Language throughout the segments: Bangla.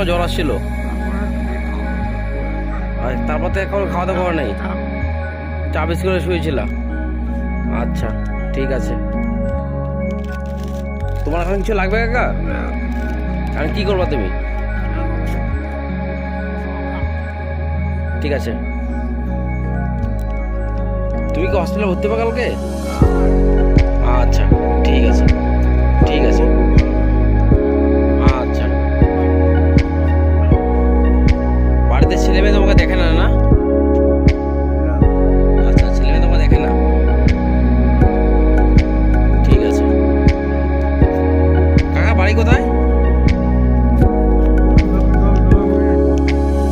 জ্বর আসছিল? আর তারপর তো এখন খাওয়া দাওয়া করা নেই, চা বিস্কুট করে শুয়েছিল? আচ্ছা ঠিক আছে। তোমার এখন কিছু লাগবে কাকা? আমি কি করবা তুমি? ঠিক আছে, তুমি কি হসপিটালে ভর্তি হবে কালকে? আচ্ছা ঠিক আছে, ঠিক আছে। আচ্ছা, বাড়িতে ছেলে মেয়ে তোমাকে দেখে না? না, আচ্ছা, ছেলে মেয়ে তোমাকে দেখে না, ঠিক আছে। কাকা বাড়ি কোথায়?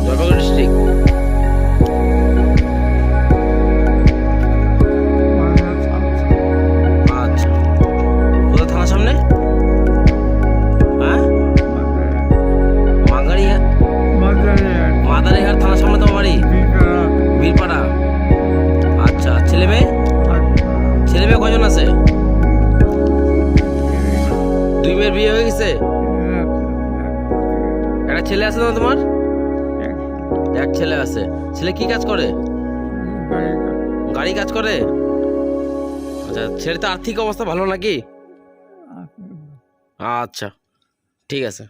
জলপাইগুড়ি ডিস্ট্রিক্ট। আচ্ছা, কোথায় থানার সামনে? হ্যাঁ, মাদারিহাট। মাদারিহাট থানার সামনে তোমার বাড়ি? বীরপাড়া। আচ্ছা, ছেলে মেয়ে? ছেলে মেয়ে কজন আছে? 2 মেয়ের বিয়ে হয়ে গেছে? একটা ছেলে আছে না তোমার? এক ছেলে আছে। ছেলে কি কাজ করে? গাড়ি কাজ করে। আচ্ছা, ছেলে তো আর্থিক অবস্থা ভালো নাকি? আচ্ছা ঠিক আছে।